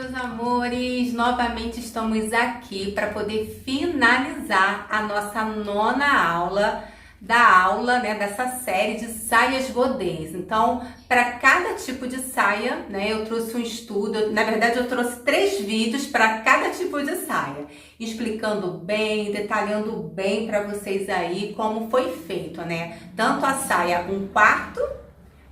meus amores! Novamente estamos aqui para poder finalizar a nossa nona aula, dessa série de saias godês. Então, para cada tipo de saia, eu trouxe um estudo, na verdade eu trouxe 3 vídeos para cada tipo de saia, explicando bem, detalhando bem para vocês aí como foi feito, Tanto a saia 1/4,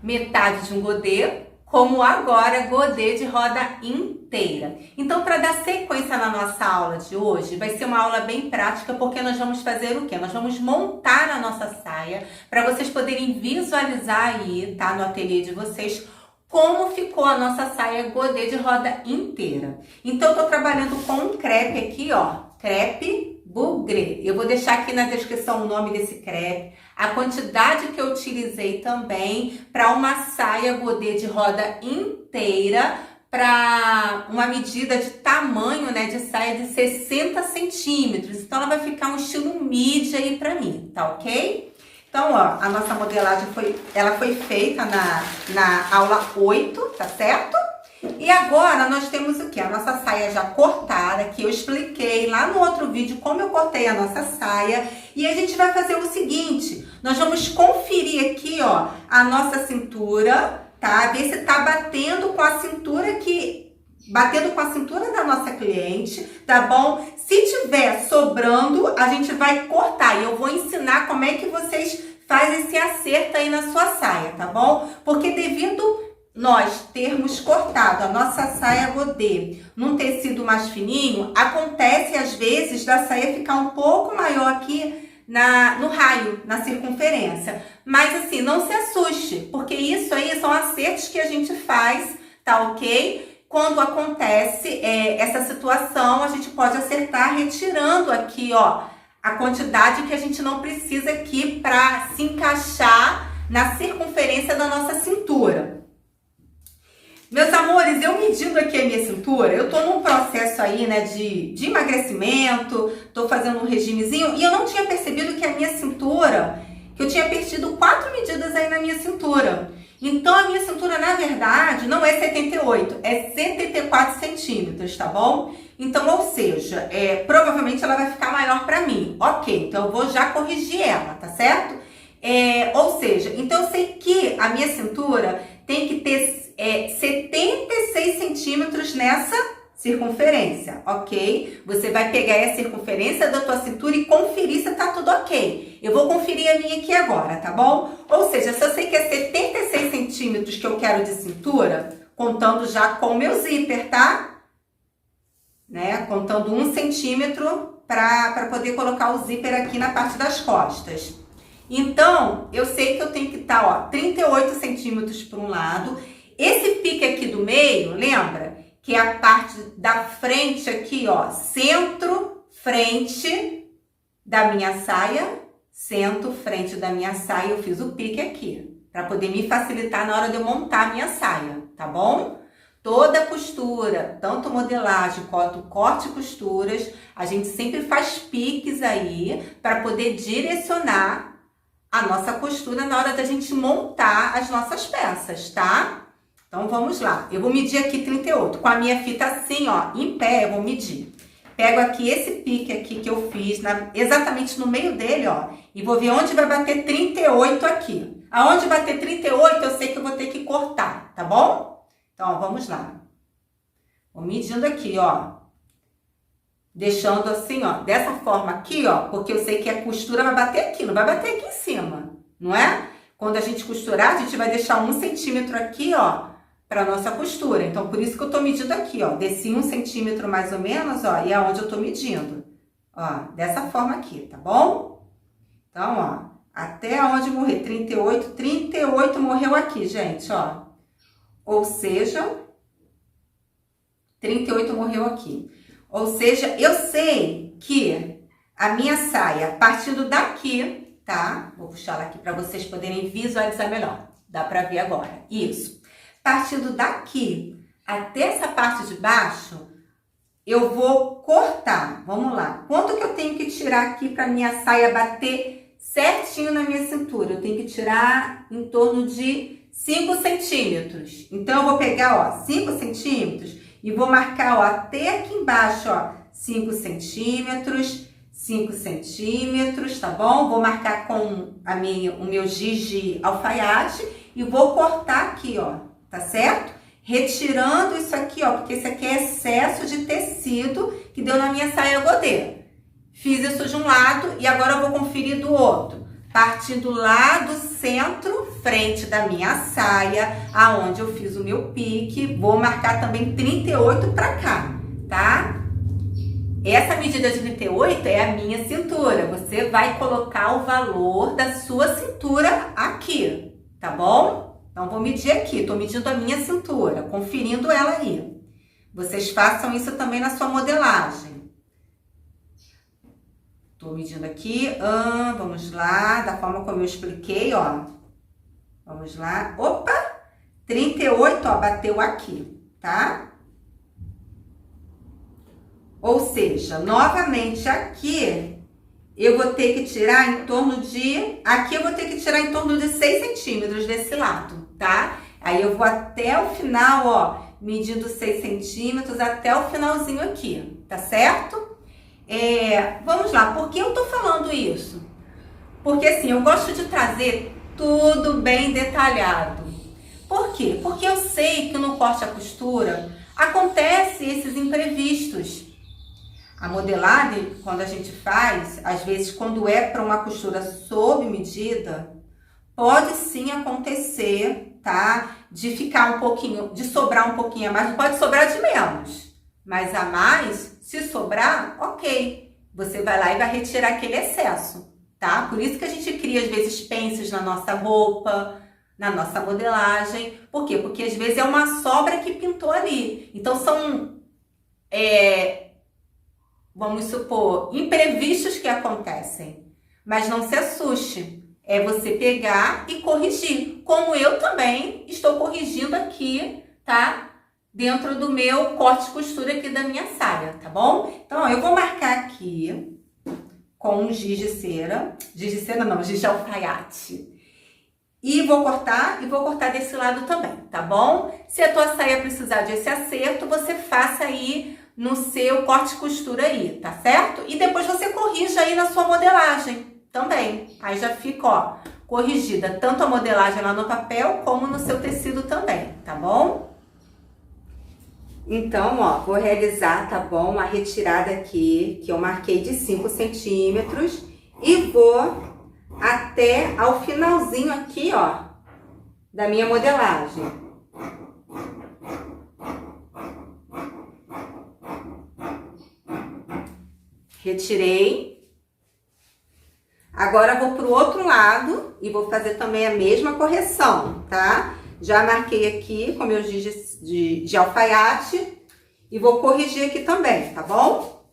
metade de um godê, como agora godê de roda inteira. Então, para dar sequência na nossa aula de hoje, vai ser uma aula bem prática, porque nós vamos fazer o quê? Nós vamos montar a nossa saia, para vocês poderem visualizar aí, tá? No ateliê de vocês, como ficou a nossa saia godê de roda inteira. Então, eu tô trabalhando com um crepe aqui, ó, crepe Bougré. Eu vou deixar aqui na descrição o nome desse crepe, a quantidade que eu utilizei também para uma saia godê de roda inteira, para uma medida de tamanho, de saia de 60 centímetros. Então, ela vai ficar um estilo midi aí para mim, tá ok? Então, ó, a nossa modelagem foi feita na aula 8, tá certo? E agora nós temos o que? A nossa saia já cortada, que eu expliquei lá no outro vídeo como eu cortei a nossa saia. E a gente vai fazer o seguinte, nós vamos conferir aqui, ó, a nossa cintura, tá? Ver se tá batendo com a cintura da nossa cliente, tá bom? Se tiver sobrando, a gente vai cortar. E eu vou ensinar como é que vocês fazem esse acerto aí na sua saia, tá bom? Porque devido nós termos cortado a nossa saia godê num tecido mais fininho, acontece às vezes da saia ficar um pouco maior aqui no raio, na circunferência. Mas assim, não se assuste, porque isso aí são acertos que a gente faz, tá ok? Quando acontece essa situação, a gente pode acertar retirando aqui, ó, a quantidade que a gente não precisa aqui para se encaixar na circunferência da nossa cintura. Meus amores, eu medindo aqui a minha cintura, eu tô num processo aí, de emagrecimento, tô fazendo um regimezinho, e eu não tinha percebido que a minha cintura, que eu tinha perdido 4 medidas aí na minha cintura. Então, a minha cintura, na verdade, não é 78, é 74 centímetros, tá bom? Então, ou seja, provavelmente ela vai ficar maior pra mim. Ok, então eu vou já corrigir ela, tá certo? Ou seja, então eu sei que a minha cintura tem que ter 76 centímetros nessa circunferência, ok? Você vai pegar a circunferência da tua cintura e conferir se tá tudo ok. Eu vou conferir a minha aqui agora, tá bom? Ou seja, se eu sei que é 76 centímetros que eu quero de cintura, contando já com o meu zíper, tá? Contando 1 centímetro para poder colocar o zíper aqui na parte das costas. Então, eu sei que eu tenho que estar, ó, 38 centímetros para um lado. Esse pique aqui do meio, lembra? Que é a parte da frente aqui, ó, centro-frente da minha saia. Centro-frente da minha saia, eu fiz o pique aqui, para poder me facilitar na hora de eu montar a minha saia, tá bom? Toda costura, tanto modelagem quanto corte e costuras, a gente sempre faz piques aí, para poder direcionar a nossa costura na hora da gente montar as nossas peças, tá? Então, vamos lá. Eu vou medir aqui 38. Com a minha fita assim, ó, em pé, eu vou medir. Pego aqui esse pique aqui que eu fiz, exatamente no meio dele, ó, e vou ver onde vai bater 38 aqui. Aonde bater 38, eu sei que eu vou ter que cortar, tá bom? Então, ó, vamos lá. Vou medindo aqui, ó. Deixando assim, ó, dessa forma aqui, ó, porque eu sei que a costura vai bater aqui, não vai bater aqui em cima, não é? Quando a gente costurar, a gente vai deixar 1 centímetro aqui, ó, para nossa costura. Então, por isso que eu tô medindo aqui, ó. Desci 1 centímetro mais ou menos, ó, e é onde eu tô medindo. Ó, dessa forma aqui, tá bom? Então, ó, até onde morrer, 38 morreu aqui, gente, ó. Ou seja, 38 morreu aqui. Ou seja, eu sei que a minha saia, partindo daqui, tá? Vou puxar ela aqui para vocês poderem visualizar melhor. Dá para ver agora. Isso. Partindo daqui até essa parte de baixo, eu vou cortar. Vamos lá. Quanto que eu tenho que tirar aqui para minha saia bater certinho na minha cintura? Eu tenho que tirar em torno de 5 centímetros. Então, eu vou pegar, ó, 5 centímetros E vou marcar, ó, até aqui embaixo, ó, 5 centímetros, 5 centímetros, tá bom? Vou marcar com o meu giz de alfaiate e vou cortar aqui, ó, tá certo? Retirando isso aqui, ó, porque isso aqui é excesso de tecido que deu na minha saia godê. Fiz isso de um lado e agora eu vou conferir do outro. Partindo lá do centro, frente da minha saia, aonde eu fiz o meu pique, vou marcar também 38 pra cá, tá? Essa medida de 38 é a minha cintura. Você vai colocar o valor da sua cintura aqui, tá bom? Então, vou medir aqui. Tô medindo a minha cintura, conferindo ela aí. Vocês façam isso também na sua modelagem. Tô medindo aqui. Vamos lá, da forma como eu expliquei, ó. Vamos lá. Opa! 38, ó, bateu aqui, tá? Ou seja, novamente aqui, eu vou ter que tirar em torno de... Aqui eu vou ter que tirar em torno de 6 centímetros desse lado, tá? Aí eu vou até o final, ó, medindo 6 centímetros até o finalzinho aqui, tá certo? Vamos lá, por que eu tô falando isso? Porque assim, eu gosto de trazer tudo bem detalhado. Por quê? Porque eu sei que no corte à costura acontece esses imprevistos. A modelagem, quando a gente faz, às vezes quando é para uma costura sob medida, pode sim acontecer, tá? De ficar um pouquinho, de sobrar um pouquinho a mais, não pode sobrar de menos. Mas a mais, se sobrar, ok. Você vai lá e vai retirar aquele excesso, tá? Por isso que a gente cria, às vezes, pences na nossa roupa, na nossa modelagem. Por quê? Porque, às vezes, é uma sobra que pintou ali. Então, são... vamos supor, imprevistos que acontecem. Mas não se assuste. É você pegar e corrigir. Como eu também estou corrigindo aqui, tá? Dentro do meu corte e costura aqui da minha saia, tá bom? Então, ó, eu vou marcar aqui com um giz de cera. Giz de cera não, giz de alfaiate. E vou cortar desse lado também, tá bom? Se a tua saia precisar desse acerto, você faça aí no seu corte e costura aí, tá certo? E depois você corrija aí na sua modelagem também. Aí já fica, ó, corrigida tanto a modelagem lá no papel como no seu tecido também, tá bom? Então, ó, vou realizar, tá bom, a retirada aqui, que eu marquei de 5 centímetros e vou até ao finalzinho aqui, ó, da minha modelagem. Retirei. Agora vou pro outro lado e vou fazer também a mesma correção, tá? Já marquei aqui com meu giz de alfaiate e vou corrigir aqui também, tá bom?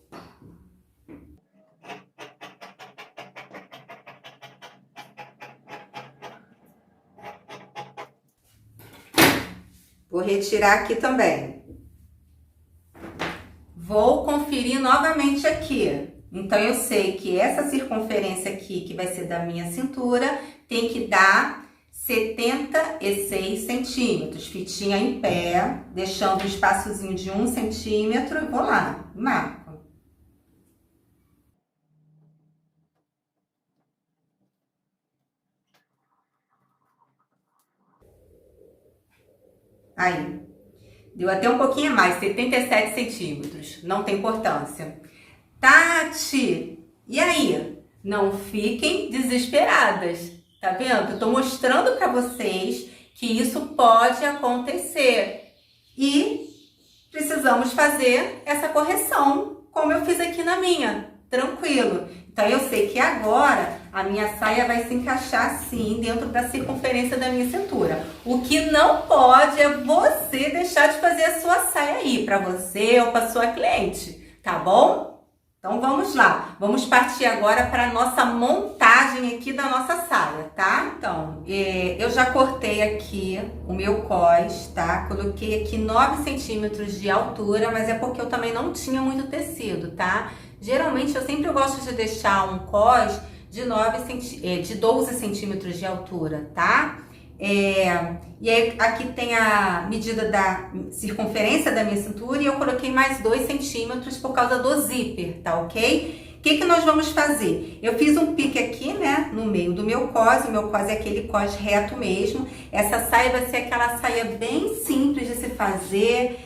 Vou retirar aqui também. Vou conferir novamente aqui. Então, eu sei que essa circunferência aqui, que vai ser da minha cintura, tem que dar 76 centímetros. Fitinha em pé, deixando um espaçozinho de 1 centímetro. E vou lá, marco. Aí. Deu até um pouquinho a mais, 77 centímetros. Não tem importância. Tati, e aí? Não fiquem desesperadas, tá vendo? Eu tô mostrando pra vocês que isso pode acontecer. E precisamos fazer essa correção, como eu fiz aqui na minha. Tranquilo. Então, eu sei que agora a minha saia vai se encaixar sim dentro da circunferência da minha cintura. O que não pode é você deixar de fazer a sua saia aí, para você ou para sua cliente, tá bom? Então, vamos lá. Vamos partir agora para a nossa montagem aqui da nossa saia, tá? Então, eu já cortei aqui o meu cós, tá? Coloquei aqui 9 centímetros de altura, mas é porque eu também não tinha muito tecido, tá? Geralmente, eu sempre gosto de deixar um cós de 12 centímetros de altura, tá? E aí aqui tem a medida da circunferência da minha cintura e eu coloquei mais 2 centímetros por causa do zíper, tá ok? O que nós vamos fazer? Eu fiz um pique aqui, né, no meio do meu cos, o meu cos é aquele cos reto mesmo. Essa saia vai ser aquela saia bem simples de se fazer,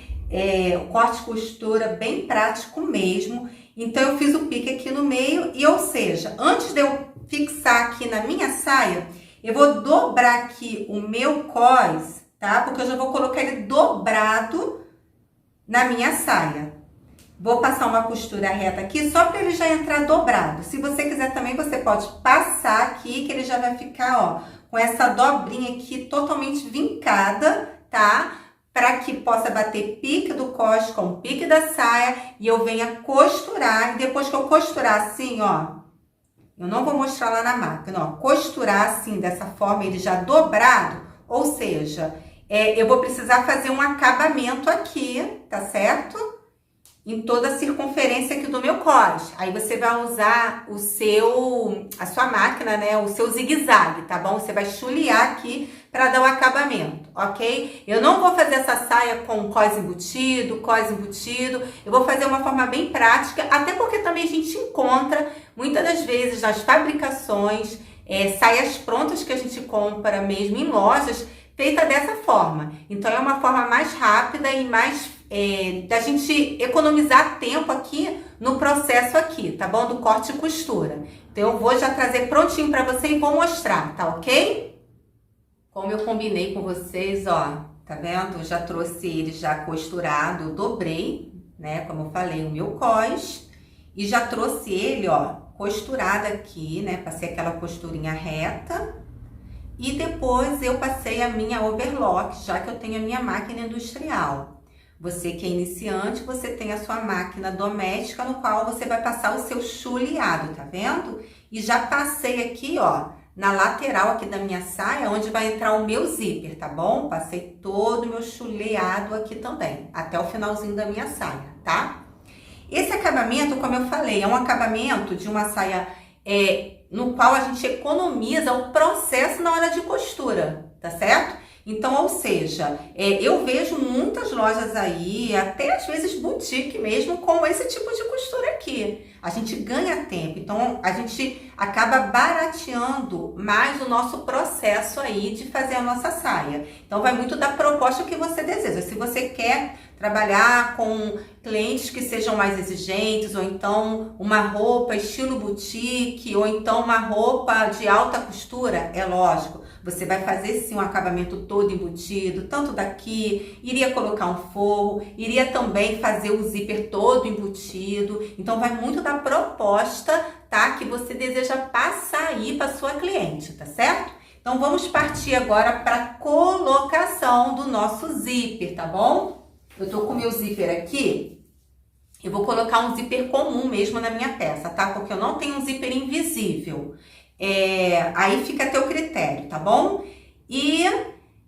o corte e costura bem prático mesmo. Então eu fiz o pique aqui no meio e, ou seja, antes de eu fixar aqui na minha saia, eu vou dobrar aqui o meu cos, tá? Porque eu já vou colocar ele dobrado na minha saia. Vou passar uma costura reta aqui só para ele já entrar dobrado. Se você quiser também, você pode passar aqui que ele já vai ficar, ó, com essa dobrinha aqui totalmente vincada, tá? Para que possa bater pique do cos com o pique da saia e eu venha costurar. E depois que eu costurar assim, ó, eu não vou mostrar lá na máquina, ó, costurar assim, dessa forma, ele já dobrado, ou seja, eu vou precisar fazer um acabamento aqui, tá certo? Em toda a circunferência aqui do meu cos. Aí você vai usar a sua máquina, né? O seu zigue-zague, tá bom? Você vai chulear aqui para dar o acabamento, ok? Eu não vou fazer essa saia com cos embutido. Eu vou fazer uma forma bem prática, até porque também a gente encontra, muitas das vezes, nas fabricações, saias prontas que a gente compra mesmo em lojas, feita dessa forma. Então, é uma forma mais rápida e mais da gente economizar tempo aqui no processo aqui, tá bom? Do corte e costura. Então, eu vou já trazer prontinho pra você e vou mostrar, tá ok? Como eu combinei com vocês, ó, tá vendo? Eu já trouxe ele já costurado, eu dobrei, né? Como eu falei, o meu cos. E já trouxe ele, ó, costurado aqui, né? Passei aquela costurinha reta. E depois eu passei a minha overlock, já que eu tenho a minha máquina industrial. Você que é iniciante, você tem a sua máquina doméstica, no qual você vai passar o seu chuleado, tá vendo? E já passei aqui, ó, na lateral aqui da minha saia, onde vai entrar o meu zíper, tá bom? Passei todo o meu chuleado aqui também, até o finalzinho da minha saia, tá? Esse acabamento, como eu falei, é um acabamento de uma saia no qual a gente economiza o processo na hora de costura, tá certo? Então, ou seja, eu vejo muitas lojas aí, até às vezes boutique mesmo, com esse tipo de costura aqui. A gente ganha tempo, então a gente acaba barateando mais o nosso processo aí de fazer a nossa saia. Então, vai muito da proposta que você deseja. Se você quer trabalhar com clientes que sejam mais exigentes, ou então uma roupa estilo boutique, ou então uma roupa de alta costura, é lógico. Você vai fazer sim um acabamento todo embutido, tanto daqui, iria colocar um forro, iria também fazer o zíper todo embutido. Então vai muito da proposta, tá? Que você deseja passar aí para sua cliente, tá certo? Então vamos partir agora para a colocação do nosso zíper, tá bom? Eu tô com o meu zíper aqui. Eu vou colocar um zíper comum mesmo na minha peça, tá? Porque eu não tenho um zíper invisível. Aí fica a teu critério, tá bom? E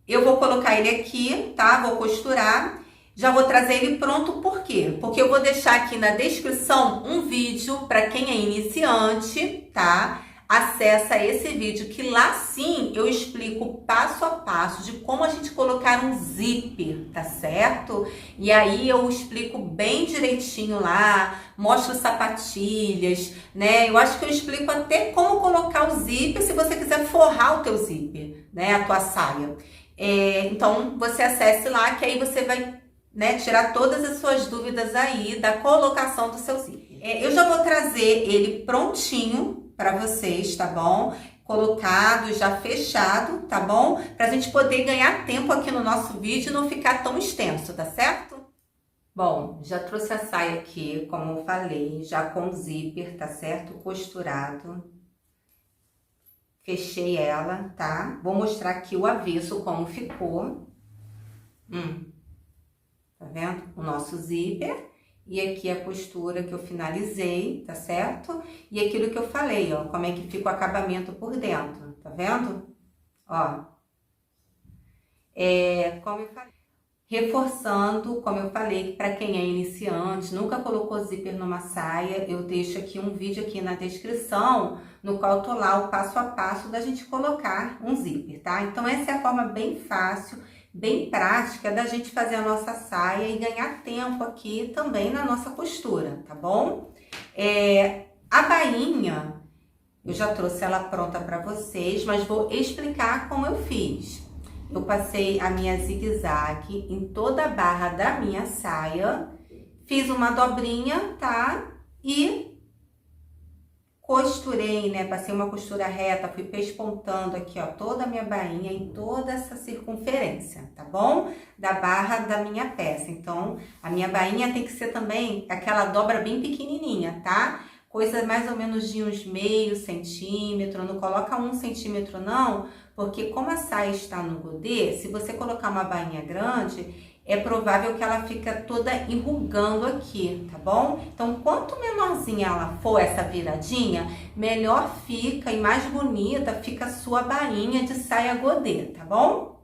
eu vou colocar ele aqui, tá? Vou costurar. Já vou trazer ele pronto, por quê? Porque eu vou deixar aqui na descrição um vídeo para quem é iniciante, tá? Acessa esse vídeo que lá sim eu explico passo a passo de como a gente colocar um zíper, tá certo? E aí eu explico bem direitinho lá, mostro sapatilhas, né? Eu acho que eu explico até como colocar o zíper se você quiser forrar o teu zíper, né? A tua saia. Então você acesse lá que aí você vai, né, tirar todas as suas dúvidas aí da colocação do seu zíper. Eu já vou trazer ele prontinho para vocês, tá bom? Colocado, já fechado, tá bom? Pra gente poder ganhar tempo aqui no nosso vídeo e não ficar tão extenso, tá certo? Bom, já trouxe a saia aqui, como eu falei, já com zíper, tá certo? Costurado. Fechei ela, tá? Vou mostrar aqui o avesso, como ficou. Tá vendo? O nosso zíper. E aqui a costura que eu finalizei, tá certo? E aquilo que eu falei, ó, como é que fica o acabamento por dentro, tá vendo? Ó. Como eu falei. Reforçando, como eu falei, para quem é iniciante, nunca colocou zíper numa saia, eu deixo aqui um vídeo aqui na descrição, no qual eu tô lá o passo a passo da gente colocar um zíper, tá? Então essa é a forma bem fácil, bem prática da gente fazer a nossa saia e ganhar tempo aqui também na nossa costura, tá bom? A bainha, eu já trouxe ela pronta para vocês, mas vou explicar como eu fiz. Eu passei a minha zigue-zague em toda a barra da minha saia, fiz uma dobrinha, tá? E costurei, né? Passei uma costura reta, fui pespontando aqui, ó, toda a minha bainha em toda essa circunferência, tá bom? Da barra da minha peça. Então, a minha bainha tem que ser também aquela dobra bem pequenininha, tá? Coisa mais ou menos de uns meio centímetro, não coloca 1 centímetro não, porque como a saia está no godê, se você colocar uma bainha grande, é provável que ela fica toda enrugando aqui, tá bom? Então, quanto menorzinha ela for essa viradinha, melhor fica e mais bonita fica a sua bainha de saia godê, tá bom?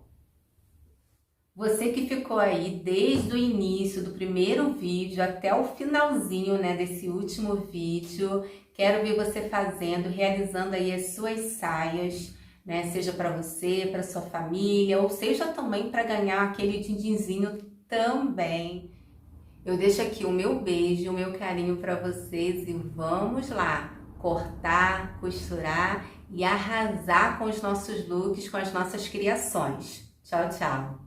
Você que ficou aí desde o início do primeiro vídeo até o finalzinho, né, desse último vídeo, quero ver você fazendo, realizando aí as suas saias, né, seja para você, para sua família, ou seja também para ganhar aquele din-dinzinho também. Eu deixo aqui o meu beijo, o meu carinho para vocês e vamos lá cortar, costurar e arrasar com os nossos looks, com as nossas criações. Tchau, tchau!